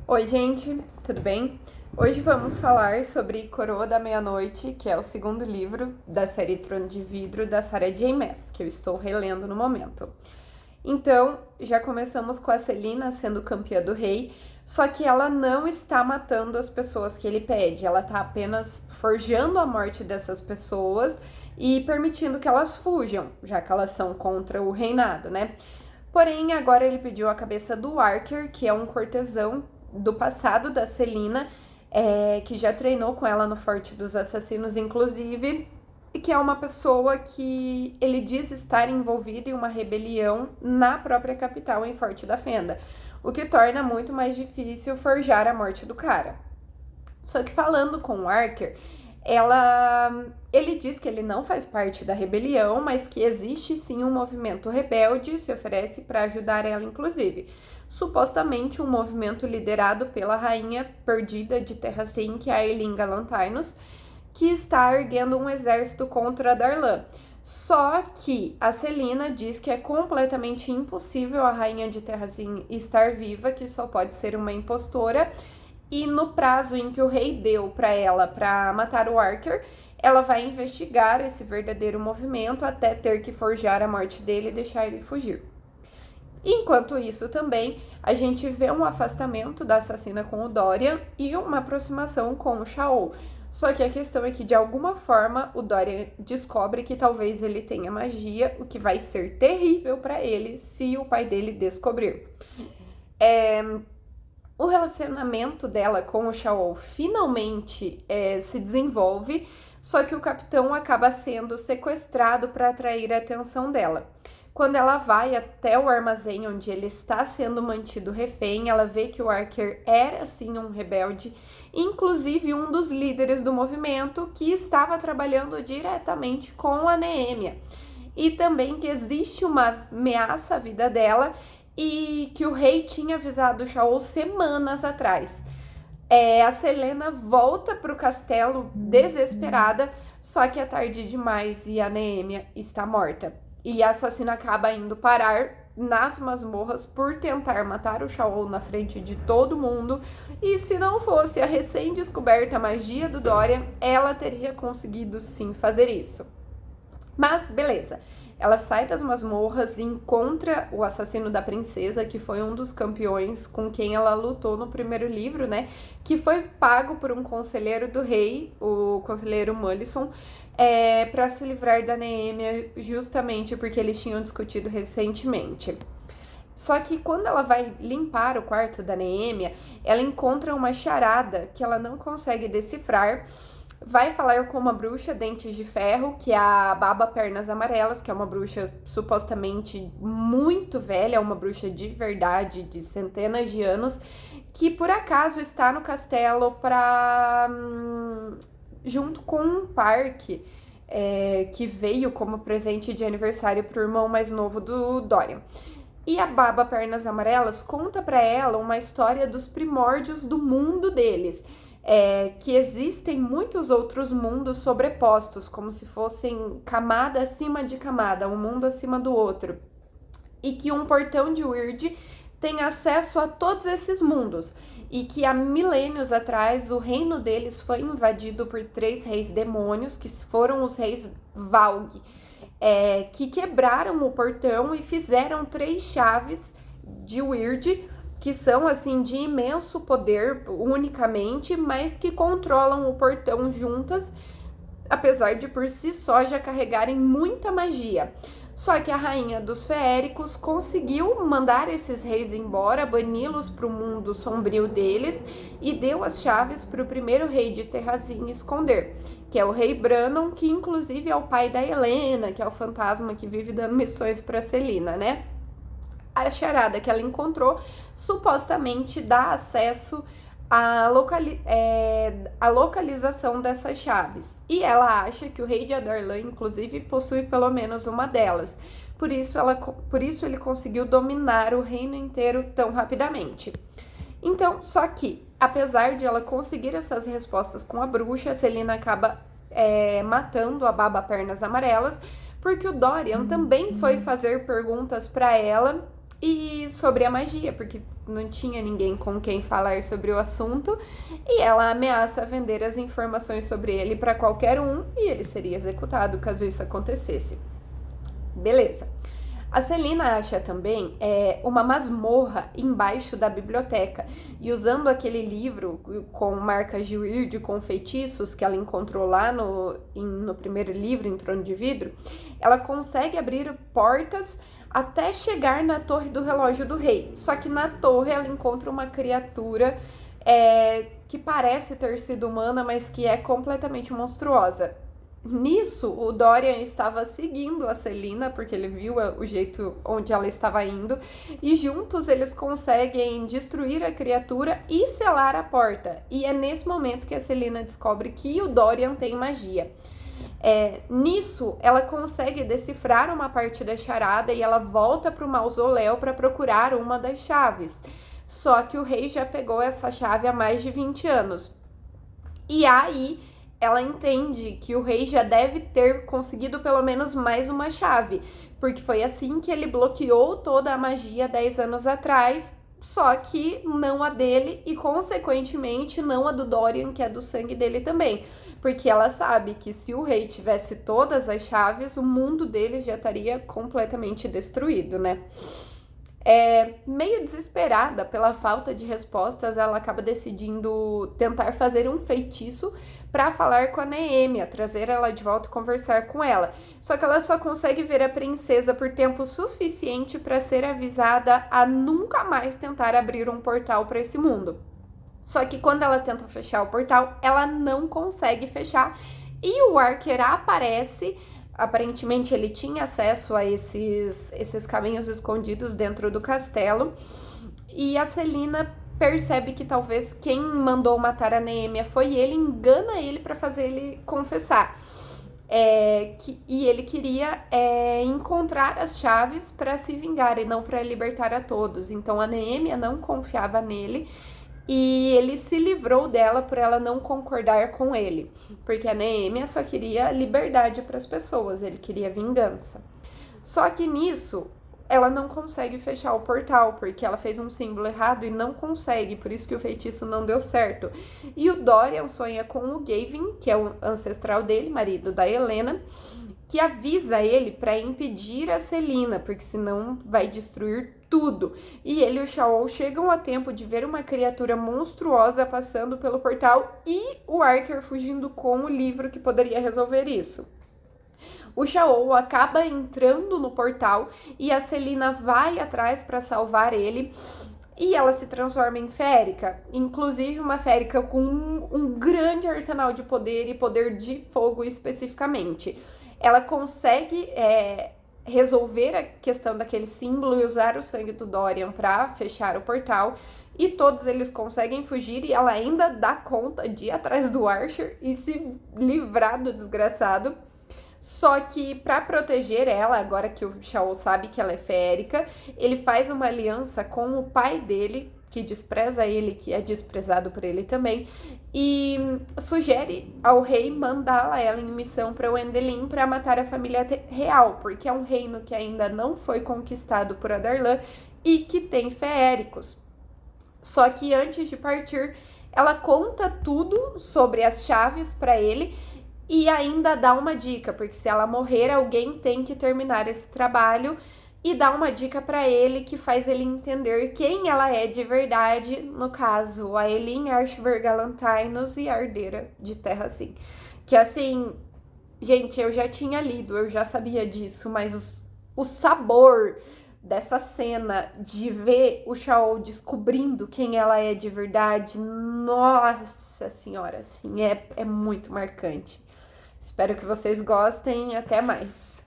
Oi, gente, tudo bem? Hoje vamos falar sobre Coroa da Meia-Noite, que é o segundo livro da série Trono de Vidro da Sarah J. Maas, que eu estou relendo no momento. Então, já começamos com a Celaena sendo campeã do rei, só que ela não está matando as pessoas que ele pede, ela está apenas forjando a morte dessas pessoas e permitindo que elas fujam, já que elas são contra o reinado, né? Porém, agora ele pediu a cabeça do Archer, que é um cortesão do passado da Celaena, que já treinou com ela no Forte dos Assassinos, inclusive, e que é uma pessoa que ele diz estar envolvido em uma rebelião na própria capital, em Forte da Fenda, o que torna muito mais difícil forjar a morte do cara. Só que falando com o Archer, ele diz que ele não faz parte da rebelião, mas que existe sim um movimento rebelde, se oferece para ajudar ela, inclusive. Supostamente um movimento liderado pela rainha perdida de Terracin, que é a Aelin Galantinos, que está erguendo um exército contra Darlan. Só que a Celaena diz que é completamente impossível a rainha de Terracin estar viva, que só pode ser uma impostora, e no prazo em que o rei deu para ela para matar o Archer, ela vai investigar esse verdadeiro movimento até ter que forjar a morte dele e deixar ele fugir. Enquanto isso também, a gente vê um afastamento da assassina com o Dorian e uma aproximação com o Shaol. Só que a questão é que, de alguma forma, o Dorian descobre que talvez ele tenha magia, o que vai ser terrível para ele se o pai dele descobrir. O relacionamento dela com o Shaol finalmente se desenvolve, só que o capitão acaba sendo sequestrado para atrair a atenção dela. Quando ela vai até o armazém onde ele está sendo mantido refém, ela vê que o Archer era sim um rebelde, inclusive um dos líderes do movimento que estava trabalhando diretamente com a Neemia. E também que existe uma ameaça à vida dela e que o rei tinha avisado o Shaol semanas atrás. A Celaena volta para o castelo desesperada, só que é tarde demais e a Neemia está morta. E a assassina acaba indo parar nas masmorras por tentar matar o Shaol na frente de todo mundo. E se não fosse a recém-descoberta magia do Dorian, ela teria conseguido sim fazer isso. Mas beleza, ela sai das masmorras e encontra o assassino da princesa, que foi um dos campeões com quem ela lutou no primeiro livro, né? Que foi pago por um conselheiro do rei, o conselheiro Mullisson, para se livrar da Neemia, justamente porque eles tinham discutido recentemente. Só que quando ela vai limpar o quarto da Neemia, ela encontra uma charada que ela não consegue decifrar. Vai falar com uma bruxa Dentes de Ferro, que é a Baba Pernas Amarelas, que é uma bruxa supostamente muito velha, uma bruxa de verdade, de centenas de anos, que por acaso está no castelo junto com um parque que veio como presente de aniversário para o irmão mais novo do Dorian. E a Baba Pernas Amarelas conta para ela uma história dos primórdios do mundo deles. Que existem muitos outros mundos sobrepostos, como se fossem camada acima de camada, um mundo acima do outro. E que um portão de Wyrd tem acesso a todos esses mundos. E que há milênios atrás o reino deles foi invadido por 3 reis demônios, que foram os reis Valg, que quebraram o portão e fizeram 3 chaves de Wyrd, que são assim de imenso poder unicamente, mas que controlam o portão juntas, apesar de por si só já carregarem muita magia. Só que a rainha dos feéricos conseguiu mandar esses reis embora, bani-los para o mundo sombrio deles e deu as chaves para o primeiro rei de Terracin esconder, que é o rei Brannon, que inclusive é o pai da Helena, que é o fantasma que vive dando missões para Celaena, né? A charada que ela encontrou supostamente dá acesso à localização dessas chaves. E ela acha que o rei de Adarlan, inclusive, possui pelo menos uma delas. Por isso ele conseguiu dominar o reino inteiro tão rapidamente. Então, só que, apesar de ela conseguir essas respostas com a bruxa, a Celaena acaba matando a Baba Pernas Amarelas, porque o Dorian também foi fazer perguntas para ela e sobre a magia, porque não tinha ninguém com quem falar sobre o assunto, e ela ameaça vender as informações sobre ele para qualquer um e ele seria executado caso isso acontecesse. Beleza. A Celina acha também uma masmorra embaixo da biblioteca e usando aquele livro com marcas de Weird, com feitiços que ela encontrou lá no primeiro livro, em Trono de Vidro, ela consegue abrir portas até chegar na Torre do Relógio do Rei. Só que na torre ela encontra uma criatura que parece ter sido humana, mas que é completamente monstruosa. Nisso, o Dorian estava seguindo a Celina, porque ele viu o jeito onde ela estava indo, e juntos eles conseguem destruir a criatura e selar a porta. E é nesse momento que a Celina descobre que o Dorian tem magia. Nisso, ela consegue decifrar uma parte da charada e ela volta para o mausoléu para procurar uma das chaves. Só que o rei já pegou essa chave há mais de 20 anos. E aí ela entende que o rei já deve ter conseguido pelo menos mais uma chave, porque foi assim que ele bloqueou toda a magia 10 anos atrás, só que não a dele e, consequentemente, não a do Dorian, que é do sangue dele também. Porque ela sabe que se o rei tivesse todas as chaves, o mundo dele já estaria completamente destruído, né? Meio desesperada pela falta de respostas, ela acaba decidindo tentar fazer um feitiço para falar com a Neemia, trazer ela de volta e conversar com ela. Só que ela só consegue ver a princesa por tempo suficiente para ser avisada a nunca mais tentar abrir um portal para esse mundo. Só que quando ela tenta fechar o portal, ela não consegue fechar e o Archer aparece. Aparentemente ele tinha acesso a esses caminhos escondidos dentro do castelo e a Celina percebe que talvez quem mandou matar a Neemia foi ele, engana ele para fazer ele confessar. E ele queria encontrar as chaves para se vingar e não para libertar a todos. Então a Neemia não confiava nele e ele se livrou dela por ela não concordar com ele, porque a Neemia só queria liberdade para as pessoas, ele queria vingança. Só que nisso ela não consegue fechar o portal, porque ela fez um símbolo errado e não consegue, por isso que o feitiço não deu certo. E o Dorian sonha com o Gavin, que é o ancestral dele, marido da Helena, que avisa ele para impedir a Celina, porque senão vai destruir tudo. E ele e o Shaol chegam a tempo de ver uma criatura monstruosa passando pelo portal e o Archer fugindo com o livro que poderia resolver isso. O Shaol acaba entrando no portal e a Celina vai atrás para salvar ele. E ela se transforma em férica, inclusive uma férica com um grande arsenal de poder e poder de fogo especificamente. Ela consegue resolver a questão daquele símbolo e usar o sangue do Dorian para fechar o portal. E todos eles conseguem fugir e ela ainda dá conta de ir atrás do Archer e se livrar do desgraçado. Só que para proteger ela, agora que o Shaol sabe que ela é férica, ele faz uma aliança com o pai dele, que despreza ele, que é desprezado por ele também, e sugere ao rei mandá-la ela em missão para Wendelin para matar a família real, porque é um reino que ainda não foi conquistado por Adarlan e que tem feéricos. Só que antes de partir, ela conta tudo sobre as chaves para ele e ainda dá uma dica, porque se ela morrer, alguém tem que terminar esse trabalho, e dá uma dica para ele que faz ele entender quem ela é de verdade, no caso, a Elin Archver Galantinos e a herdeira de Terra Sim. Que assim, gente, eu já tinha lido, eu já sabia disso, mas o sabor dessa cena de ver o Shaol descobrindo quem ela é de verdade, nossa senhora, assim, é muito marcante. Espero que vocês gostem. Até mais!